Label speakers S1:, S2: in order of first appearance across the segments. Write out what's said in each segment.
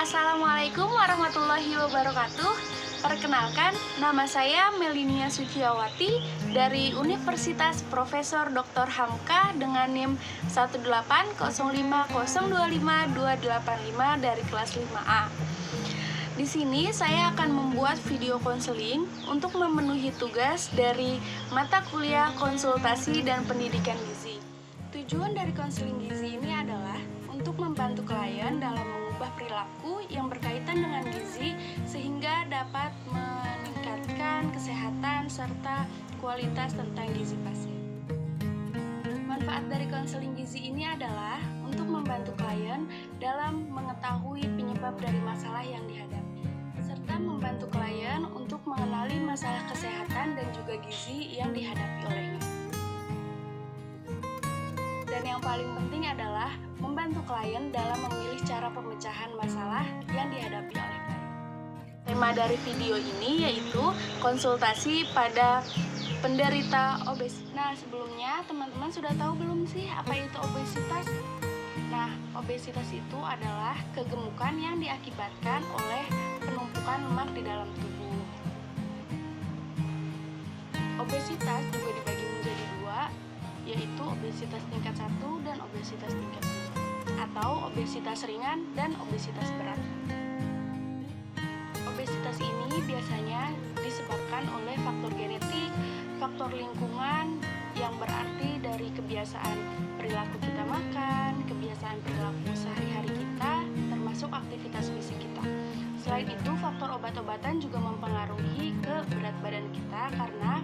S1: Assalamualaikum warahmatullahi wabarakatuh. Perkenalkan, nama saya Melinia Suciawati dari Universitas Profesor Dr. Hamka dengan NIM 18050252285 dari kelas 5A. Di sini saya akan membuat video konseling untuk memenuhi tugas dari mata kuliah konsultasi dan pendidikan gizi. Tujuan dari konseling gizi ini adalah untuk membantu klien dalam mengubah perilaku yang berkaitan dengan gizi sehingga dapat meningkatkan kesehatan serta kualitas tentang gizi pasien. Manfaat dari konseling gizi ini adalah untuk membantu klien dalam mengetahui penyebab dari masalah yang dihadapi, serta membantu klien untuk mengenali masalah kesehatan dan juga gizi yang dihadapi olehnya. Dan yang paling penting adalah membantu klien dalam memilih cara pemecahan masalah yang dihadapi oleh klien. Tema dari video ini yaitu konsultasi pada penderita obesitas. Nah, sebelumnya teman-teman sudah tahu belum sih apa itu obesitas? Nah, obesitas itu adalah kegemukan yang diakibatkan oleh penumpukan lemak di dalam tubuh. Obesitas juga dibagi menjadi dua, yaitu obesitas tingkat 1 dan obesitas tingkat 2, atau obesitas ringan dan obesitas berat. Obesitas ini biasanya disebabkan oleh faktor genetik, faktor lingkungan, yang berarti dari kebiasaan perilaku kita makan, kebiasaan perilaku sehari-hari kita, termasuk aktivitas fisik kita. Selain itu, faktor obat-obatan juga mempengaruhi ke berat badan kita karena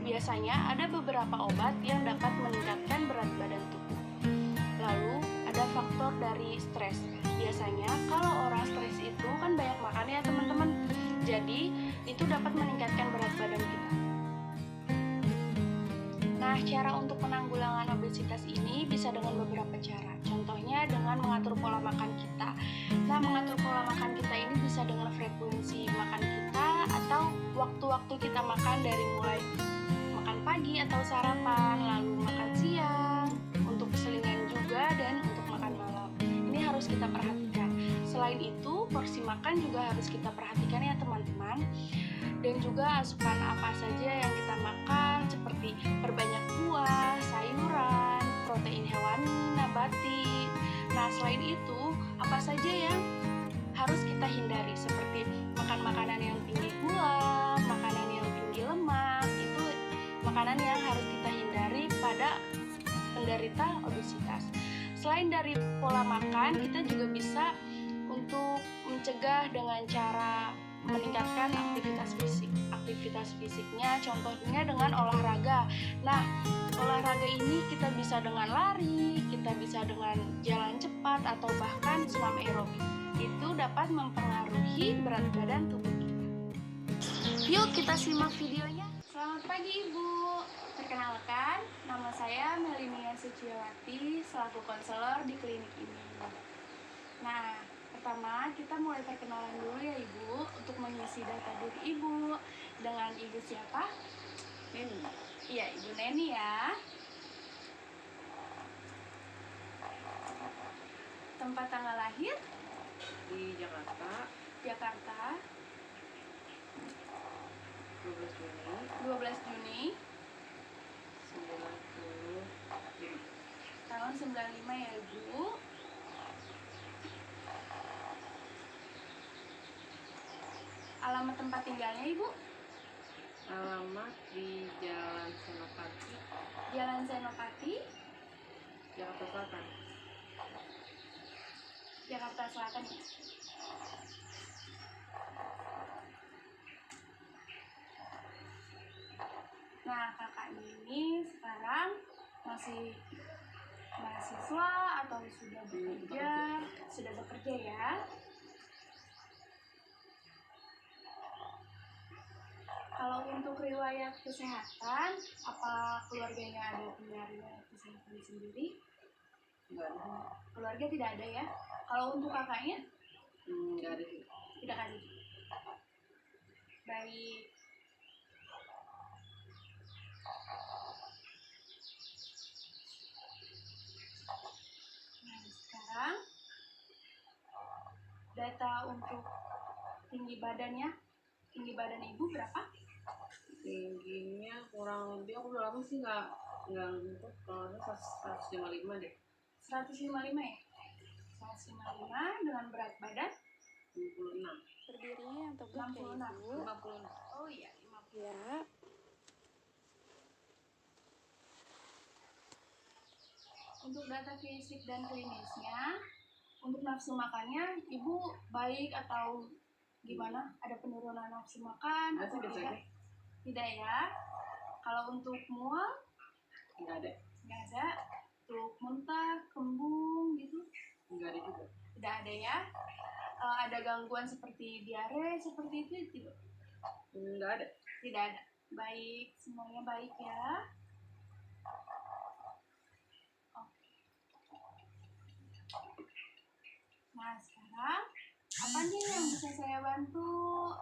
S1: biasanya ada beberapa obat yang dapat meningkatkan berat badan tubuh. Lalu, ada faktor dari stres. Biasanya kalau orang stres itu kan banyak makan ya teman-teman. Jadi, itu dapat meningkatkan berat badan kita. Nah, cara untuk penanggulangan obesitas ini bisa dengan beberapa cara. Contohnya dengan mengatur pola makan kita. Nah, mengatur pola makan kita ini bisa dengan frekuensi makan kita atau waktu-waktu kita makan dari mulai makan pagi atau sarapan, lalu makan siang, untuk selingan juga, dan untuk makan malam. Ini harus kita perhatikan. Selain itu, porsi makan juga harus kita perhatikan ya teman-teman. Dan juga asupan apa saja yang kita makan, seperti perbanyak buah, sayuran, protein hewani, nabati. Nah, selain itu, apa saja yang harus kita hindari, seperti makan makanan yang tinggi gula, makanan yang tinggi lemak, itu makanan yang harus kita hindari pada penderita obesitas. Selain dari pola makan, kita juga bisa untuk mencegah dengan cara meningkatkan aktivitas fisiknya, contohnya dengan olahraga. Nah, olahraga ini kita bisa dengan lari, kita bisa dengan jalan cepat, atau bahkan senam aerobik. Itu dapat mempengaruhi berat badan tubuh kita. Yuk kita simak videonya. Selamat pagi Ibu. Perkenalkan, nama saya Melinia Suciawati selaku konselor di klinik ini. Nah, pertama kita mulai perkenalan dulu ya Ibu, untuk mengisi data diri Ibu. Dengan Ibu siapa? Neni. Iya, Ibu Neni ya. Tempat tanggal lahir?
S2: Di Jakarta,
S1: Jakarta,
S2: 12 Juni
S1: 12 Juni
S2: 95.
S1: tahun 95 ya Ibu. Alamat tempat tinggalnya Ibu?
S2: Alamat di Jalan Senopati,
S1: Jalan Senopati,
S2: Jakarta Selatan.
S1: Jakarta Selatan ya. Nah, kakaknya ini sekarang masih mahasiswa atau sudah bekerja? Sudah bekerja ya. Kalau untuk riwayat kesehatan, apa keluarganya ada punya riwayat kesehatan sendiri?
S2: Enggak ada.
S1: Keluarga tidak ada ya. Kalau untuk kakaknya?
S2: Enggak ada sih.
S1: Tidak ada. Baik. Nah, sekarang data untuk tinggi badannya, tinggi badan ibu berapa?
S2: Tingginya kurang lebih, aku udah lama sih nggak untuk, kalau 155 deh.
S1: 155 ya? 155 dengan berat badan
S2: 56.
S1: berdirinya yang tegak ya
S3: 66.
S1: ibu.
S2: 56.
S1: Oh iya, 50.
S3: Ya,
S1: Untuk data fisik dan klinisnya, untuk nafsu makannya ibu baik atau gimana? Ada penurunan nafsu makan
S2: Nggak sih,
S1: atau
S2: biasa
S1: tidak?
S2: aja.
S1: Tidak ya. Kalau untuk mual
S2: Nggak ada.
S1: nggak ada. Untuk muntah, kembung gitu
S2: Nggak ada juga.
S1: tidak ada ya. Ada gangguan seperti diare seperti itu tidak?
S2: Nggak ada.
S1: Tidak ada. Baik, semuanya baik ya. Oke. Nah sekarang apa nih yang bisa saya bantu?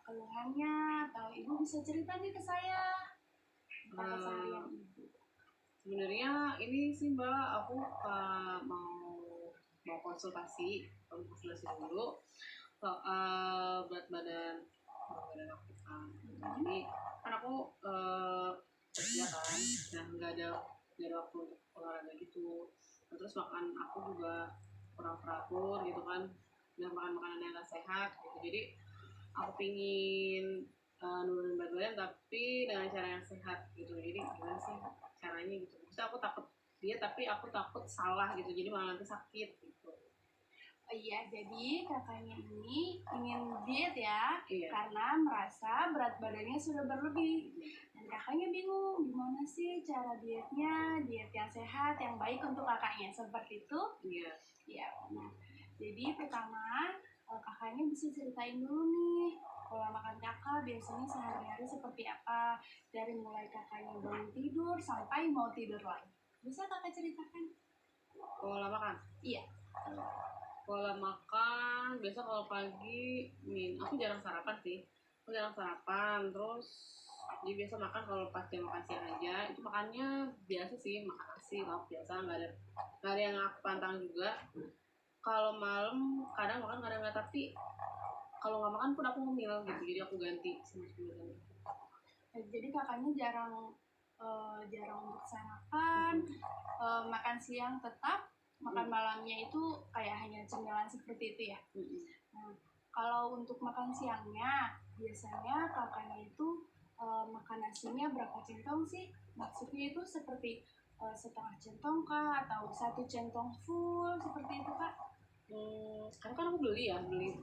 S1: Keluhannya atau ibu bisa cerita nih ke saya tentang keseharian ibu.
S2: Sebenarnya ini sih Mbak, aku mau konsultasi dulu soal berat badan aku kan. Jadi kan aku kerja kan, dan nggak ada waktu untuk olahraga gitu. Terus makan aku juga kurang teratur gitu kan, dan makan makanan yang nggak sehat gitu. Jadi aku pingin nurunin berat badan tapi dengan cara yang sehat gitu. Jadi gimana sih caranya gitu? Maksudnya aku takut diet tapi aku takut salah gitu, jadi malah nanti sakit gitu.
S1: Oh iya, jadi kakaknya ini ingin diet ya,
S2: Iya.
S1: karena merasa berat badannya sudah berlebih. Dan kakaknya bingung gimana sih cara dietnya, diet yang sehat, yang baik untuk kakaknya. Seperti itu?
S2: Iya.
S1: Iya, benar. Jadi pertama, kakaknya bisa ceritain dulu nih, pola makan kakak biasanya sehari-hari seperti apa. Dari mulai kakaknya bangun tidur sampai mau tidur lagi. Bisa kakak ceritakan?
S2: Pola makan.
S1: Iya.
S2: Pola makan biasa kalau pagi aku jarang sarapan sih. Aku jarang sarapan, terus jadi biasa makan kalau pas jam makan siang aja. Itu makannya biasa sih, makan nasi lauk biasa, nggak ada yang aku pantang juga. Kalau malam kadang makan kadang nggak, tapi kalau nggak makan pun aku ngemil gitu, jadi aku ganti sama cemilan.
S1: Jadi kakaknya jarang untuk sarapan, makan siang tetap, makan malamnya itu kayak hanya cemilan seperti itu ya. Nah, kalau untuk makan siangnya biasanya kakaknya itu makan nasinya berapa centong sih? Maksudnya itu seperti setengah centong kah atau satu centong full seperti itu kak?
S2: Karena kan aku beli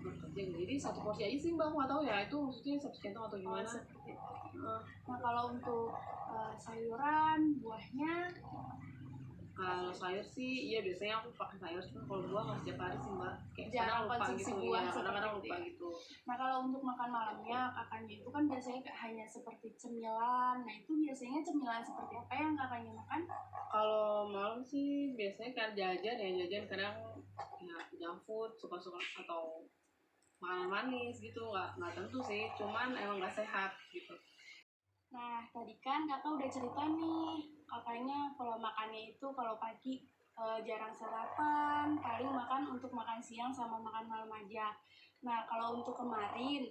S2: bekerja, jadi satu porsi aja sih Mbak, aku nggak tahu ya itu maksudnya satu centong atau gimana.
S1: Seperti itu. Nah kalau untuk sayuran, buahnya?
S2: Kalau sayur sih, iya biasanya aku pakai sayur, cuma kalau buah nggak setiap hari sih Mbak. Kayak
S1: Jarang
S2: kadang lupa
S1: konsumsi
S2: gitu,
S1: buah
S2: ya kadang-kadang
S1: seperti
S2: lupa
S1: itu.
S2: gitu.
S1: Nah kalau untuk makan malamnya kakaknya itu kan biasanya hanya seperti cemilan. Nah itu biasanya cemilan seperti apa yang kakaknya makan?
S2: Kalau malam sih biasanya kan jajan kadang ya junk food suka-suka atau makanan manis gitu, nggak tentu sih, cuman emang nggak sehat gitu.
S1: Nah tadi kan kakak udah cerita nih kakaknya pola makannya itu kalau pagi jarang sarapan, paling makan untuk makan siang sama makan malam aja. Nah kalau untuk kemarin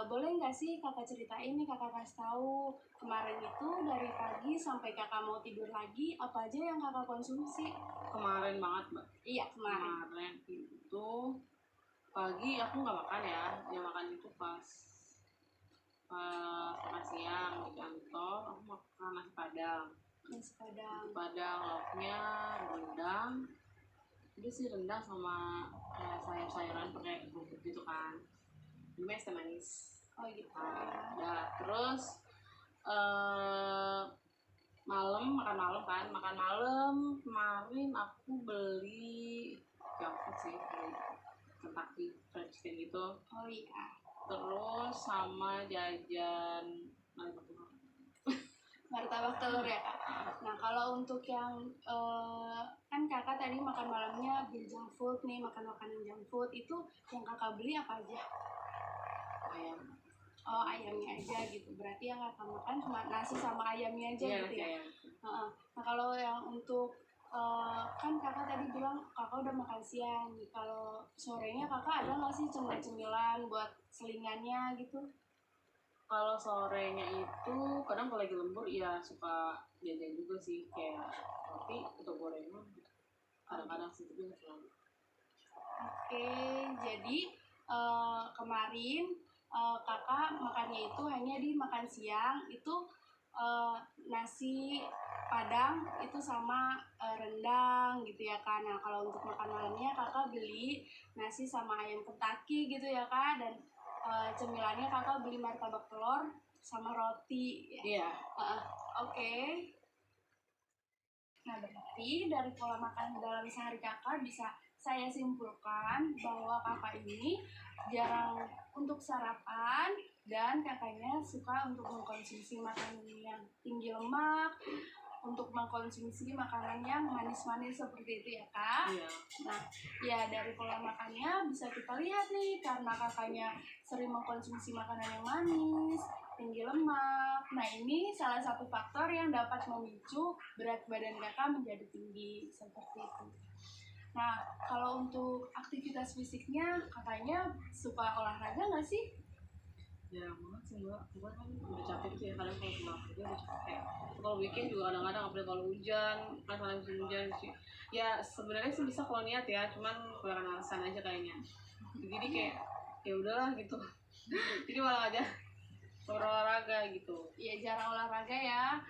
S1: boleh nggak sih kakak ceritain nih, kakak kasih tahu kemarin itu dari pagi sampai kakak mau tidur lagi apa aja yang kakak konsumsi?
S2: Kemarin banget Mbak.
S1: Iya kemarin.
S2: Kemarin itu pagi aku nggak makan ya, yang makan itu pas makan siang di kantor aku makan nasi padang.
S1: Nasi padang.
S2: Nasi padang lauknya rendang, jadi sih rendang sama sayur-sayuran pakai rumput gitu kan, ini es teh manis.
S1: Oh gitu.
S2: Ya terus makan malam kemarin aku beli junk food sih, beli Kentucky Fried Chicken gitu.
S1: Oh iya.
S2: Terus sama jajan
S1: Martabak telur ya kak. Nah kalau untuk yang kan kakak tadi makan malamnya beli junk food nih, makan makanan junk food itu yang kakak beli apa aja?
S2: ayam.
S1: Oh ayamnya aja gitu. Berarti yang kakak makan cuma nasi sama ayamnya aja
S2: Iya,
S1: gitu ya?
S2: ayam.
S1: Nah kalau yang untuk kan kakak tadi bilang kakak udah makan siang. Kalau sorenya kakak ada nggak sih cemilan-cemilan buat selingannya gitu?
S2: Kalau sorenya itu kadang kalau lagi lembur ya suka jajan juga sih, kayak roti atau gorengan gitu. Kadang-kadang sih, tapi nggak selalu.
S1: Oke, jadi kemarin kakak makannya itu hanya di makan siang itu eh, nasi padang itu sama rendang gitu ya kan. Nah kalau untuk makan malamnya kakak beli nasi sama ayam Kentucky gitu ya kak, dan cemilannya kakak beli martabak telur sama roti ya.
S2: Iya.
S1: Oke. Nah, berarti dari pola makan dalam sehari kakak bisa saya simpulkan bahwa kakak ini jarang untuk sarapan dan kakaknya suka untuk mengkonsumsi makanan yang tinggi lemak, untuk mengkonsumsi makanan yang manis-manis seperti itu ya kak.
S2: Iya.
S1: Nah, ya dari pola makannya bisa kita lihat nih, karena kakaknya sering mengkonsumsi makanan yang manis, tinggi lemak. Nah, ini salah satu faktor yang dapat memicu berat badan kakak menjadi tinggi seperti itu. Nah, kalau untuk aktivitas fisiknya, kakaknya suka olahraga nggak sih?
S2: Jarang banget sih mbak, mbak kan udah capek tuh ya, kadang kalau pulang kerja udah capek. Kalau weekend juga kadang-kadang, apalagi kalau hujan, kan kalau musim hujan sih. Ya sebenarnya sih bisa kalau niat ya, cuman kurang alasan aja kayaknya. Jadi kayak ya udahlah gitu. Jadi malah aja olahraga gitu.
S1: Ya jarang olahraga ya,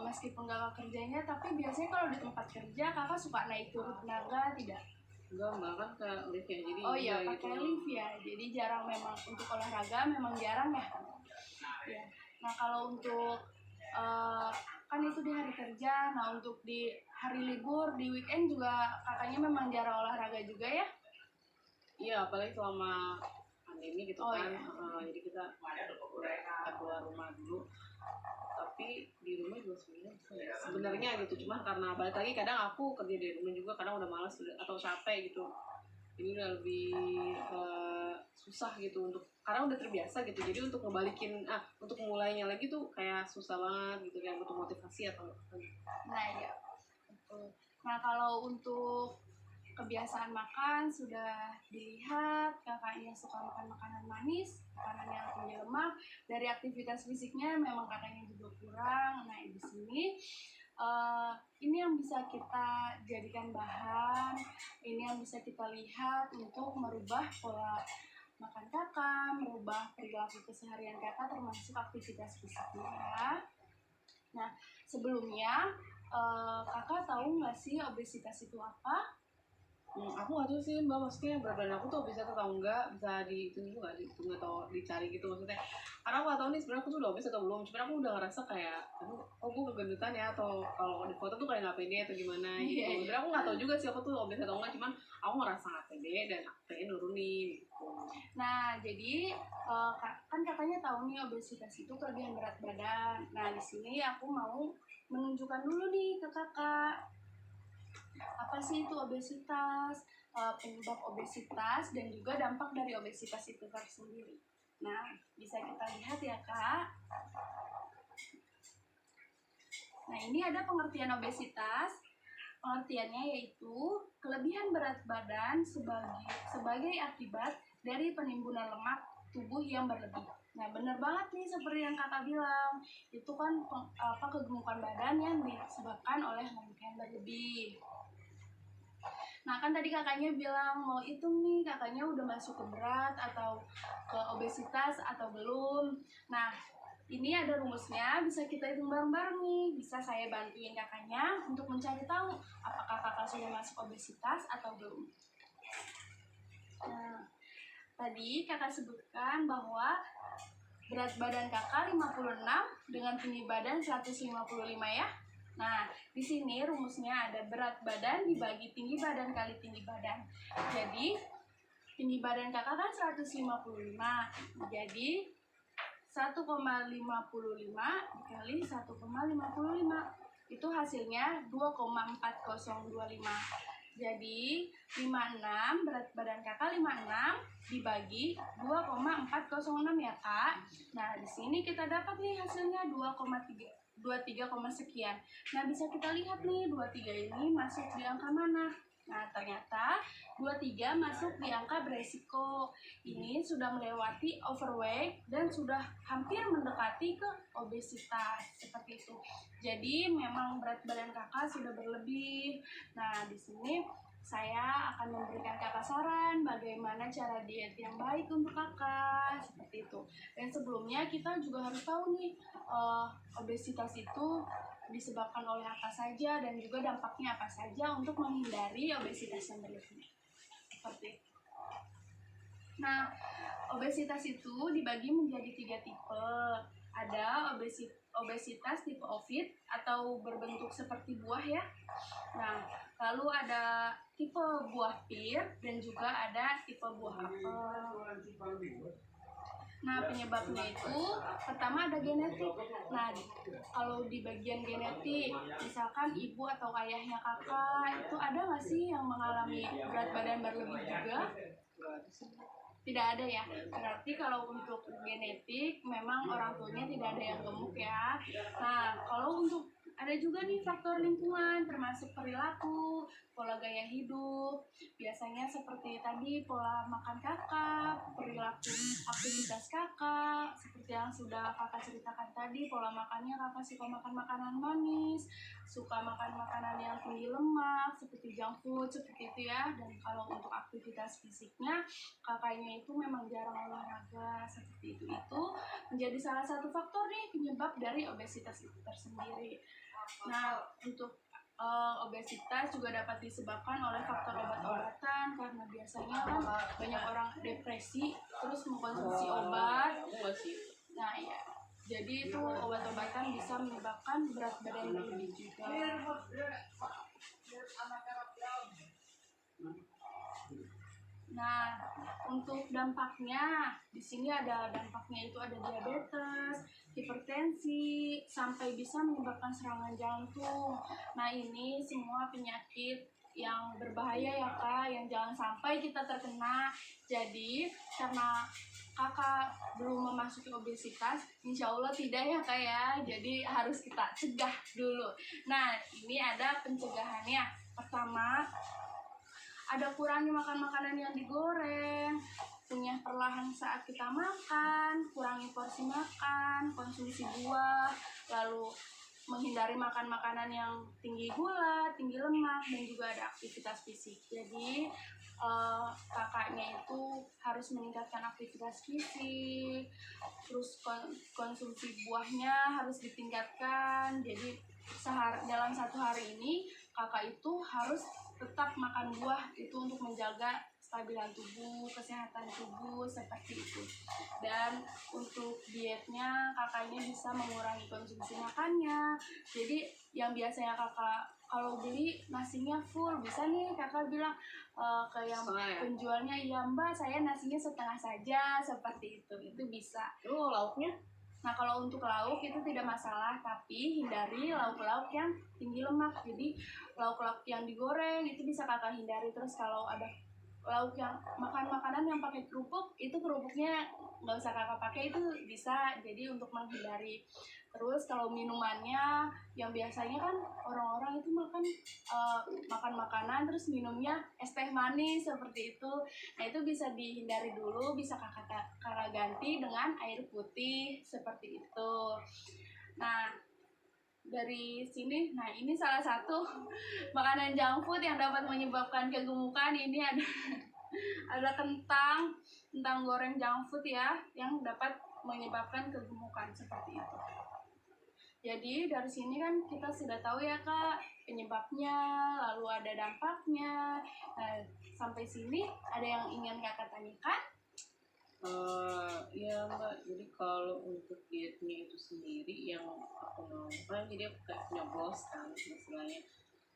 S1: meskipun kakak kerjanya, tapi biasanya kalau di tempat kerja kakak suka naik turun tenaga tidak?
S2: Enggak mbak, kan ke lift ya, jadi
S1: Oh iya,
S2: udah
S1: pakai
S2: gitu.
S1: lift ya, jadi jarang memang untuk olahraga, memang jarang ya. Ya. Nah kalau untuk kan itu di hari kerja, nah untuk di hari libur, di weekend juga kakaknya memang jarang olahraga juga ya?
S2: Iya, apalagi selama pandemi gitu
S1: Oh,
S2: kan.
S1: iya.
S2: Jadi kita keluar rumah dulu, tapi di rumah juga sebenarnya gitu, cuman karena balik lagi kadang aku kerja di rumah juga kadang udah malas atau capek gitu, jadi udah lebih susah gitu untuk, karena udah terbiasa gitu, jadi untuk ngebalikin untuk mulainya lagi tuh kayak susah banget gitu, kayak butuh motivasi atau apa gitu.
S1: Nah ya, betul. Nah kalau untuk kebiasaan makan sudah dilihat, kakaknya suka makan makanan manis, makanan yang tinggi lemak. Dari aktivitas fisiknya memang kakaknya juga kurang. Nah di sini ini yang bisa kita jadikan bahan, ini yang bisa kita lihat untuk merubah pola makan kakak, merubah perilaku keseharian kakak termasuk aktivitas fisiknya ya. Nah sebelumnya kakak tahu nggak sih obesitas itu apa?
S2: Aku nggak tahu sih mbak, maksudnya berat badan aku tuh bisa atau enggak, bisa dihitung juga, dihitung atau dicari gitu maksudnya. Karena aku nggak tahu nih sebenarnya aku tuh udah obes atau belum, cuman aku udah ngerasa kayak aduh, kok gue kegendutan ya, atau kalau di foto tuh kayak nggak pede atau gimana gitu. Sebenarnya aku nggak tahu juga sih aku tuh obes atau enggak, cuman aku ngerasa nggak pede dan aku pengen nurunin gitu.
S1: Nah, jadi kan katanya tahu nih obesitas itu kelebihan berat badan. Nah, di sini aku mau menunjukkan dulu nih ke kakak apa sih itu obesitas, penyebab obesitas, dan juga dampak dari obesitas itu tersendiri. Nah, bisa kita lihat ya kak. Nah, ini ada pengertian obesitas. Pengertiannya yaitu kelebihan berat badan sebagai akibat dari penimbunan lemak tubuh yang berlebih. Nah, benar banget nih seperti yang kakak bilang. Itu kan kegemukan badan yang disebabkan oleh lemak yang berlebih. Nah, kan tadi kakaknya bilang mau hitung nih, kakaknya udah masuk ke berat atau ke obesitas atau belum. Nah, ini ada rumusnya, bisa kita hitung bareng-bareng nih. Bisa saya bantuin kakaknya untuk mencari tahu apakah kakak sudah masuk obesitas atau belum. Nah, tadi kakak sebutkan bahwa berat badan kakak 56 dengan tinggi badan 155 ya. Nah, di sini rumusnya ada berat badan dibagi tinggi badan kali tinggi badan. Jadi, tinggi badan kakak kan 155. Jadi, 1,55 dikali 1,55. Itu hasilnya 2,4025. Jadi 56, berat badan kakak 56 dibagi 2,406 ya kak. Nah di sini kita dapat nih hasilnya 2,3 23, sekian. Nah, bisa kita lihat nih 23 ini masuk di angka mana? Nah, ternyata 23 masuk di angka beresiko. Ini sudah melewati overweight dan sudah hampir mendekati ke obesitas seperti itu. Jadi memang berat badan kakak sudah berlebih. Nah, di sini saya akan memberikan kakak saran bagaimana cara diet yang baik untuk kakak seperti itu. Dan sebelumnya kita juga harus tahu nih, obesitas itu disebabkan oleh apa saja dan juga dampaknya apa saja untuk menghindari obesitas yang berlebih. Seperti itu. Nah, obesitas itu dibagi menjadi 3 tipe. Ada obesitas tipe ovid atau berbentuk seperti buah ya. Nah, lalu ada tipe buah pir dan juga ada tipe buah apel. Nah, penyebabnya itu pertama ada genetik. Nah, kalau di bagian genetik, misalkan ibu atau ayahnya kakak itu ada nggak sih yang mengalami berat badan berlebih juga? Tidak ada ya. Berarti kalau untuk genetik memang orang tuanya tidak ada yang gemuk ya. Nah, kalau untuk ada juga nih faktor lingkungan termasuk perilaku, pola gaya hidup. Biasanya seperti tadi pola makan kakak, perilaku aktivitas kakak, seperti yang sudah kakak ceritakan tadi, pola makannya kakak suka makan makanan manis, suka makan makanan yang tinggi lemak seperti junk food seperti itu ya. Dan kalau untuk aktivitas fisiknya kakaknya itu memang jarang olahraga seperti itu menjadi salah satu faktor nih penyebab dari obesitas itu tersendiri. Nah, untuk obesitas juga dapat disebabkan oleh faktor obat-obatan karena biasanya kan banyak orang depresi terus mengkonsumsi obat. Nah, ya. Jadi itu obat-obatan bisa menyebabkan berat badan berlebih juga. Nah, untuk dampaknya di sini ada dampaknya itu ada diabetes, hipertensi, sampai bisa menyebabkan serangan jantung. Nah, ini semua penyakit yang berbahaya ya kak, yang jangan sampai kita terkena. Jadi karena kakak belum memasuki obesitas, insya Allah tidak ya kak ya. Jadi harus kita cegah dulu. Nah, ini ada pencegahannya. Pertama, ada kurangi makan makanan yang digoreng, punya perlahan saat kita makan, kurangi porsi makan, konsumsi buah, lalu menghindari makan makanan yang tinggi gula, tinggi lemak, dan juga ada aktivitas fisik. Jadi kakaknya itu harus meningkatkan aktivitas fisik, terus konsumsi buahnya harus ditingkatkan. Jadi dalam 1 hari ini kakak itu harus tetap makan buah itu untuk menjaga kestabilan tubuh, kesehatan tubuh seperti itu. Dan untuk dietnya kakaknya bisa mengurangi konsumsi makannya. Jadi yang biasanya kakak kalau beli nasinya full, bisa nih kakak bilang ke yang penjualnya, iya mbak saya nasinya setengah saja seperti itu bisa.
S2: Lauknya?
S1: Nah, kalau untuk lauk itu tidak masalah, tapi hindari lauk-lauk yang tinggi lemak. Jadi lauk-lauk yang digoreng itu bisa kakak hindari. Terus kalau ada lauk yang makanan yang pakai kerupuk, itu kerupuknya nggak usah kakak pakai, itu bisa. Jadi untuk menghindari. Terus kalau minumannya yang biasanya kan orang-orang itu makan makanan terus minumnya es teh manis seperti itu. Nah, itu bisa dihindari dulu, bisa kakak ganti dengan air putih seperti itu. Nah, dari sini, nah ini salah satu makanan junk food yang dapat menyebabkan kegemukan. Ini ada kentang goreng junk food ya, yang dapat menyebabkan kegemukan seperti itu. Jadi dari sini kan kita sudah tahu ya kak penyebabnya, lalu ada dampaknya. Nah, sampai sini ada yang ingin kakak tanyakan?
S2: Ya mbak, jadi kalau untuk dietnya itu sendiri yang aku mau kan, jadi aku kayak nyoblos kan istilahnya.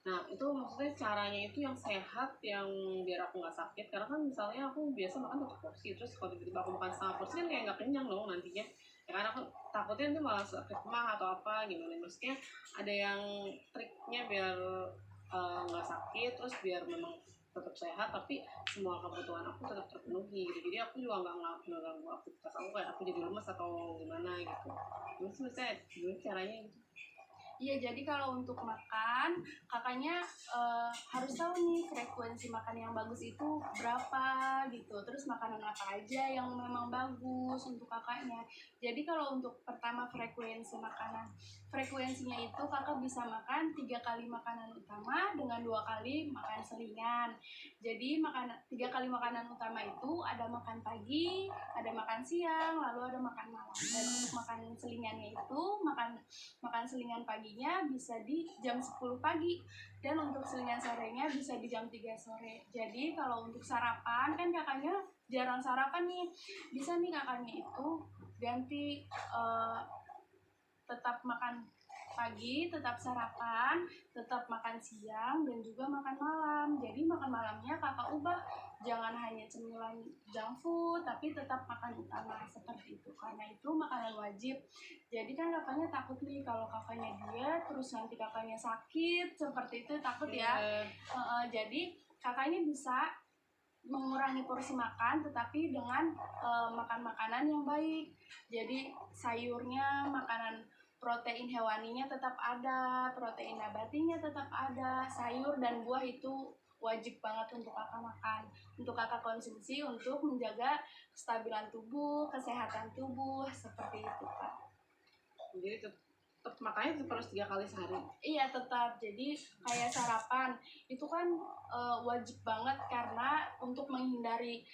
S2: Nah itu maksudnya caranya itu yang sehat, yang biar aku nggak sakit. Karena kan misalnya aku biasa makan 1 porsi, terus kalau tiba-tiba aku makan setengah porsi kan kayak nggak kenyang dong nantinya. Ya karena aku takutnya itu malah sakit mah atau apa gimana. Maksudnya ada yang triknya biar nggak sakit, terus biar memang tetap sehat tapi semua kebutuhan aku tetap terpenuhi gitu. Jadi aku juga nggak mengganggu aktivitas aku, kayak aku jadi lemes atau gimana gitu. Terus saya gimana caranya gitu?
S1: Iya, jadi kalau untuk makan, kakaknya harus tahu nih frekuensi makan yang bagus itu berapa gitu. Terus makanan apa aja yang memang bagus untuk kakaknya. Jadi kalau untuk pertama frekuensinya itu kakak bisa makan 3 kali makanan utama dengan 2 kali makan selingan. Jadi 3 kali makanan utama itu ada makan pagi, ada makan siang, lalu ada makan malam. Dan untuk makan selingannya itu makan selingan paginya bisa di jam 10 pagi dan untuk selingan sorenya bisa di jam 3 sore. Jadi kalau untuk sarapan kan kakaknya jarang sarapan nih, bisa nih kakaknya itu ganti tetap makan pagi, tetap sarapan, tetap makan siang, dan juga makan malam. Jadi makan malamnya kakak ubah, jangan hanya cemilan junk food, tapi tetap makan utama seperti itu. Karena itu makanan wajib. Jadi kan kakaknya takut nih kalau kakaknya diet, terus nanti kakaknya sakit, seperti itu takut ya. Jadi kakaknya bisa mengurangi porsi makan, tetapi dengan makan makanan yang baik. Jadi sayurnya, makanan protein hewaninya tetap ada, protein nabatinya tetap ada, sayur dan buah itu wajib banget untuk kakak makan, untuk kakak konsumsi untuk menjaga kestabilan tubuh, kesehatan tubuh, seperti itu Kak.
S2: Jadi tetap makannya tetap harus 3 kali sehari.
S1: Iya tetap, jadi kayak sarapan itu kan wajib banget karena untuk menghindari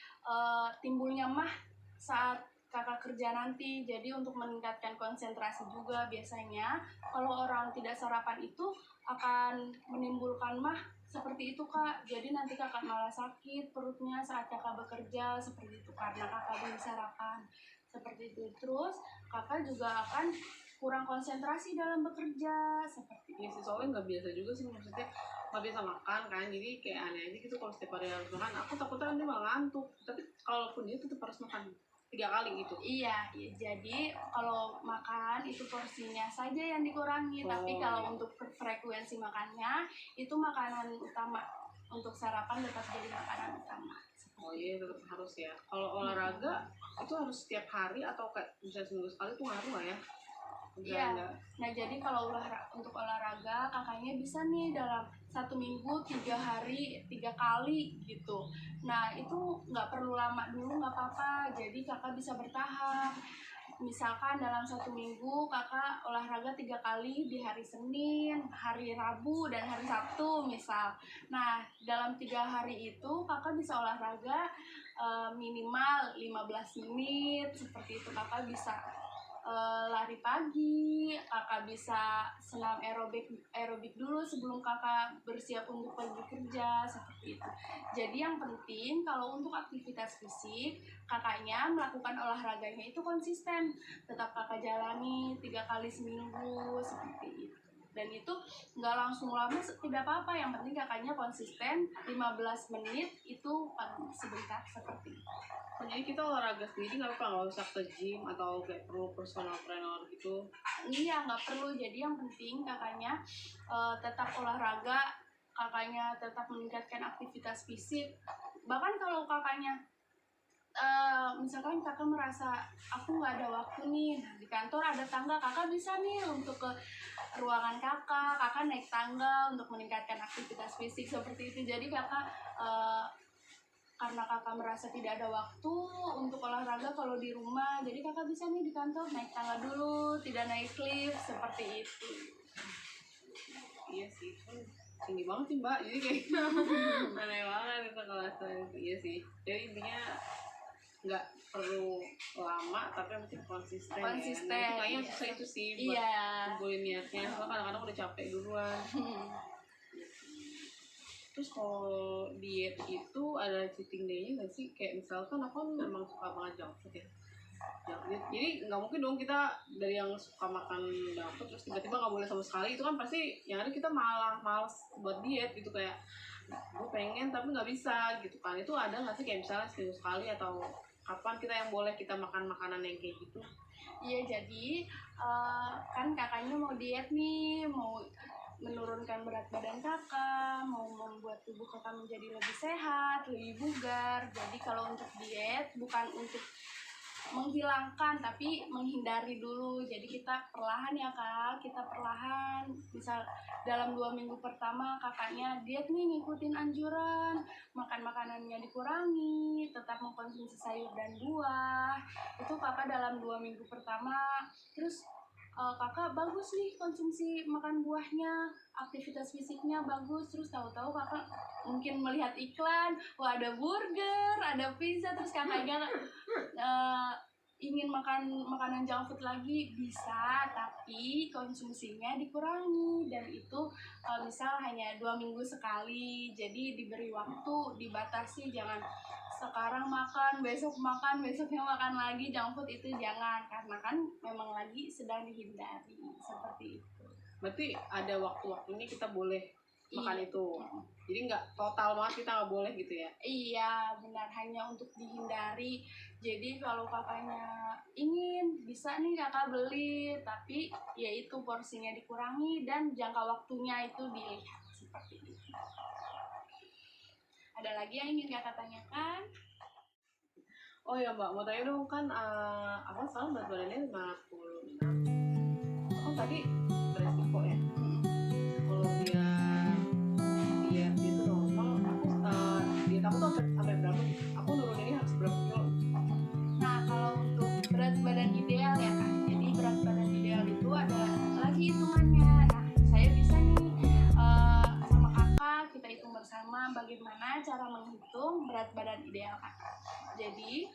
S1: timbulnya mah saat kakak kerja nanti. Jadi untuk meningkatkan konsentrasi juga biasanya kalau orang tidak sarapan itu akan menimbulkan mah seperti itu Kak. Jadi nanti kakak malah sakit perutnya saat kakak bekerja seperti itu karena kakak belum sarapan seperti itu. Terus kakak juga akan kurang konsentrasi dalam bekerja seperti
S2: Iya sih, soalnya nggak biasa juga sih, maksudnya nggak biasa makan kan, jadi kayak aneh aja gitu kalau setiap hari harus makan. Aku takutnya nanti malah ngantuk, tapi kalaupun dia tetap harus makan 3 kali gitu.
S1: Iya, jadi kalau makan itu porsinya saja yang dikurangi, tapi kalau untuk frekuensi makannya itu makanan utama, untuk sarapan tetap jadi makanan utama.
S2: Oh iya, tetap harus ya. Kalau olahraga itu harus setiap hari atau kayak misalnya seminggu sekali tuh ngaruh nggak ya?
S1: Iya. Nah jadi kalau untuk olahraga kakaknya bisa nih dalam 1 minggu 3 hari 3 kali gitu. Nah itu nggak perlu lama dulu, nggak apa-apa. Jadi kakak bisa bertahap. Misalkan dalam 1 minggu kakak olahraga 3 kali di hari Senin, hari Rabu, dan hari Sabtu misal. Nah dalam 3 hari itu kakak bisa olahraga minimal 15 menit seperti itu. Kakak bisa lari pagi, kakak bisa senam aerobik dulu sebelum kakak bersiap untuk pergi kerja seperti itu. Jadi yang penting kalau untuk aktivitas fisik kakaknya melakukan olahraganya itu konsisten, tetap kakak jalani 3 kali seminggu seperti itu. Dan itu nggak langsung lama, tidak apa-apa, yang penting kakaknya konsisten 15 menit itu paling sebentar seperti itu.
S2: Jadi kita olahraga sendiri nggak apa-apa, nggak usah ke gym atau kayak perlu personal trainer gitu?
S1: Iya, nggak perlu. Jadi yang penting kakaknya tetap olahraga, kakaknya tetap meningkatkan aktivitas fisik. Bahkan kalau kakaknya misalkan kakak merasa aku nggak ada waktu nih, nah, di kantor ada tangga, kakak bisa nih untuk ke ruangan kakak naik tangga untuk meningkatkan aktivitas fisik seperti itu. Jadi kakak karena kakak merasa tidak ada waktu untuk olahraga kalau di rumah, jadi kakak bisa nih di kantor naik tangga dulu, tidak naik lift seperti itu.
S2: Iya sih, tinggi banget sih mbak, jadi kayak aneh banget itu kalau itu. Iya sih, jadi intinya nggak perlu lama tapi yang penting konsisten. Ya. Nah, itu kayaknya susah itu sih buat kumpulin niatnya, soalnya kadang-kadang udah capek duluan. Terus kalau diet itu ada cheating day-nya nggak sih? Kayak misalkan aku memang suka banget junk food ya. Jadi nggak mungkin dong kita dari yang suka makan junk food terus tiba-tiba nggak boleh sama sekali. Itu kan pasti yang ada kita malah males buat diet gitu, kayak gue pengen tapi nggak bisa gitu kan. Itu ada nggak sih kayak misalnya seminggu sekali atau kapan kita yang boleh kita makan makanan yang kayak gitu?
S1: Iya, jadi kan kakaknya mau diet nih, mau menurunkan berat badan kakak, mau membuat tubuh kakak menjadi lebih sehat, lebih bugar. Jadi kalau untuk diet bukan untuk menghilangkan tapi menghindari dulu. Jadi kita perlahan ya kak, kita perlahan. Misal dalam 2 minggu pertama kakaknya diet nih, ngikutin anjuran, makan makanannya dikurangi, tetap mengkonsumsi sayur dan buah. Itu kakak dalam 2 minggu pertama. Terus kakak bagus nih konsumsi makan buahnya, aktivitas fisiknya bagus. Terus tahu-tahu kakak mungkin melihat iklan, wah ada burger, ada pizza, terus kakaknya ingin makan makanan junk food lagi, bisa, tapi konsumsinya dikurangi. Dan itu misal hanya 2 minggu sekali, jadi diberi waktu, dibatasi, jangan sekarang makan, besoknya makan lagi junk food, itu jangan, karena kan memang lagi sedang dihindari, seperti itu.
S2: Berarti ada waktu-waktunya kita boleh makan
S1: Iya.
S2: itu, jadi nggak total banget kita nggak boleh gitu ya?
S1: Iya benar, hanya untuk dihindari. Jadi kalau kakaknya ingin, bisa nih kakak beli, tapi ya itu porsinya dikurangi dan jangka waktunya itu dilihat, seperti itu. Ada lagi yang ingin kakak tanyakan?
S2: Oh ya Mbak, mau tanya dong, kan aku sekarang berat badannya 56. Kan tadi beresiko ya. Kalau dia itu normal, diet aku tuh sampai berapa? Aku nuruninnya harus berapa kilo?
S1: Nah kalau untuk berat badan ideal ya kak, jadi berat badan ideal itu ada lagi hitungannya. Nah saya bisa nih sama kakak, kita hitung bersama bagaimana cara menghitung berat badan ideal kakak. Jadi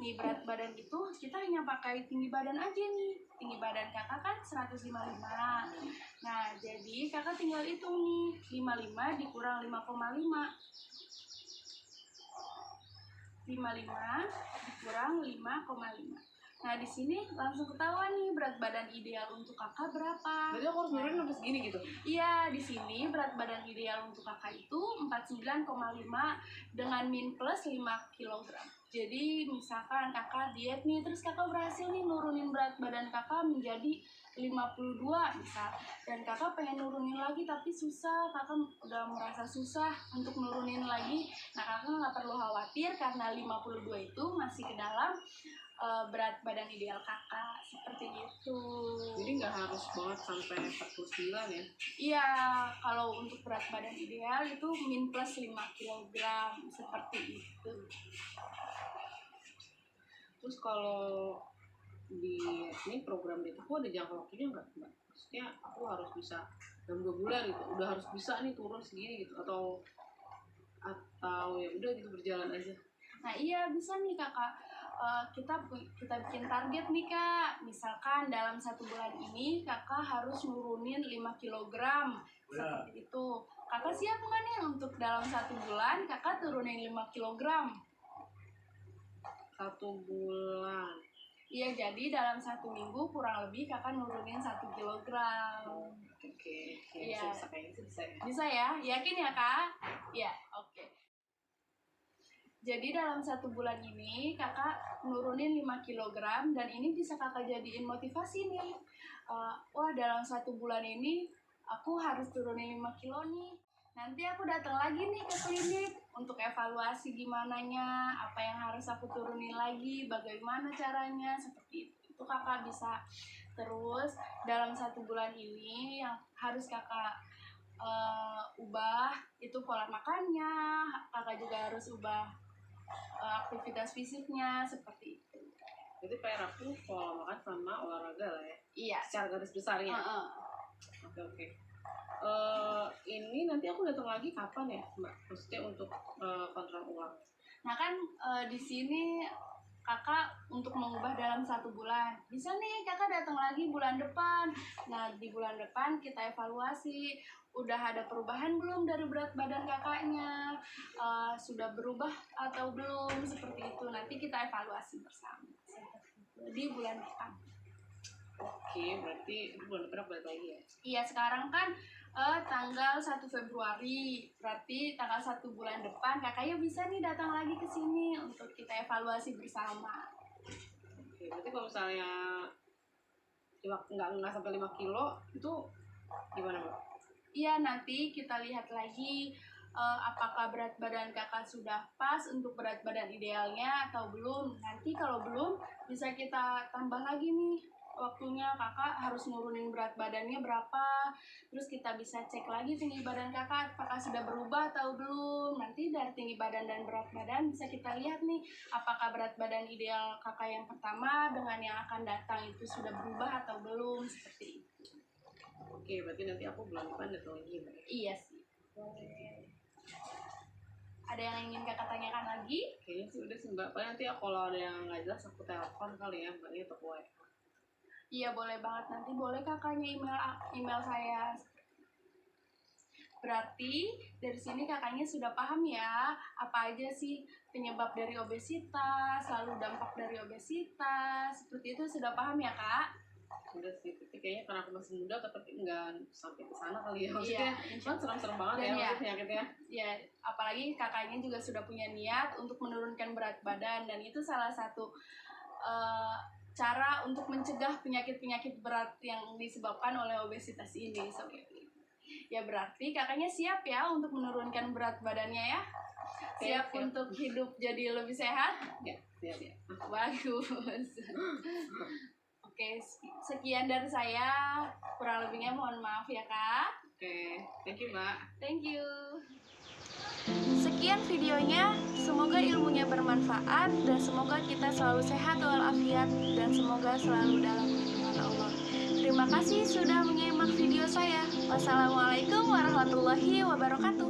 S1: nih berat badan itu kita hanya pakai tinggi badan aja nih. Tinggi badan kakak kan 155. Nah jadi kakak tinggal hitung nih, 55 dikurang 5,5. 55 dikurang 5,5. Nah di sini langsung ketahuan nih berat badan ideal untuk kakak berapa.
S2: Berarti aku harus nurunin sampai segini gitu?
S1: Iya, di sini berat badan ideal untuk kakak itu 49,5 dengan min plus 5 kg. Jadi misalkan kakak diet nih, terus kakak berhasil nih nurunin berat badan kakak menjadi 52 misal, dan kakak pengen nurunin lagi tapi susah, kakak udah merasa susah untuk nurunin lagi. Nah kakak nggak perlu khawatir karena 52 itu masih ke dalam berat badan ideal kakak, seperti itu.
S2: Jadi nggak harus banget sampai 49 ya?
S1: Iya, kalau untuk berat badan ideal itu min plus 5 kg, seperti itu.
S2: Terus kalau di ini program diet aku ada jangka waktunya nggak Mbak? Maksudnya aku harus bisa dalam 2 bulan gitu, udah harus bisa nih turun segini gitu, atau ya udah gitu berjalan aja?
S1: Nah iya bisa nih kakak, kita bikin target nih kak. Misalkan dalam 1 bulan ini kakak harus nurunin 5 kg, seperti itu. Kakak siap nggak nih untuk dalam 1 bulan kakak turunin 5 kg?
S2: 1 bulan.
S1: Iya, jadi dalam 1 minggu kurang lebih kakak nurunin 1 kg.
S2: Oke.
S1: Iya.
S2: Bisa kayaknya sih bisa ya.
S1: Bisa ya? Yakin ya kak? Ya, oke. Jadi dalam 1 bulan ini kakak nurunin 5 kg, dan ini bisa kakak jadiin motivasi nih. Wah dalam 1 bulan ini aku harus turunin 5 kilo nih. Nanti aku datang lagi nih ke klinik untuk evaluasi gimananya, apa yang harus aku turunin lagi, bagaimana caranya, seperti itu. Itu kakak bisa. Terus dalam 1 bulan ini yang harus kakak ubah itu pola makannya, kakak juga harus ubah aktivitas fisiknya, seperti itu.
S2: Jadi PR aku pola makan sama olahraga lah ya?
S1: Iya.
S2: Secara garis besarnya? Oke. Ini nanti aku datang lagi kapan ya Mbak? Maksudnya untuk kontrol ulang?
S1: Nah kan di sini kakak untuk mengubah dalam 1 bulan, bisa nih kakak datang lagi bulan depan. Nah di bulan depan kita evaluasi, udah ada perubahan belum dari berat badan kakaknya, sudah berubah atau belum, seperti itu. Nanti kita evaluasi bersama di bulan depan.
S2: Oke, berarti bulan depan balik lagi ya? Iya,
S1: sekarang kan tanggal 1 Februari, berarti tanggal 1 bulan depan kakaknya bisa nih datang lagi ke sini untuk kita evaluasi bersama.
S2: Oke, berarti kalau misalnya nggak sampai 5 kilo itu gimana Mbak?
S1: Iya, nanti kita lihat lagi apakah berat badan kakak sudah pas untuk berat badan idealnya atau belum. Nanti kalau belum, bisa kita tambah lagi nih waktunya, kakak harus nurunin berat badannya berapa, terus kita bisa cek lagi tinggi badan kakak apakah sudah berubah atau belum. Nanti dari tinggi badan dan berat badan bisa kita lihat nih apakah berat badan ideal kakak yang pertama dengan yang akan datang itu sudah berubah atau belum, seperti itu.
S2: Oke, berarti nanti aku bulan depan datang lagi ya, Mbak?
S1: Iya sih. Ada yang ingin kakak tanyakan lagi?
S2: Kayaknya sih udah sih, Mbak. Paling nanti kalau ada yang nggak jelas aku telepon kali ya, Mbaknya, atau WA.
S1: Iya boleh banget, nanti boleh kakaknya email saya. Berarti dari sini kakaknya sudah paham ya apa aja sih penyebab dari obesitas, lalu dampak dari obesitas, seperti itu sudah paham ya kak?
S2: Udah sih, tapi kayaknya karena aku masih muda tapi nggak sampai ke sana kali ya. Maksudnya
S1: Iya,
S2: kan serem-serem banget
S1: dan
S2: ya,
S1: ya,
S2: penyakitnya.
S1: ya apalagi kakaknya juga sudah punya niat untuk menurunkan berat badan, dan itu salah satu cara untuk mencegah penyakit-penyakit berat yang disebabkan oleh obesitas ini. Ya berarti kakaknya siap ya untuk menurunkan berat badannya ya? Siap untuk hidup jadi lebih sehat?
S2: Ya, siap.
S1: Bagus. Oke, sekian dari saya. Kurang lebihnya mohon maaf ya kak.
S2: Oke, thank you, Mbak.
S1: Thank you. Sekian videonya, semoga ilmunya bermanfaat dan semoga kita selalu sehat walafiat dan semoga selalu dalam lindungan Allah. Terima kasih sudah menyimak video saya. Wassalamualaikum warahmatullahi wabarakatuh.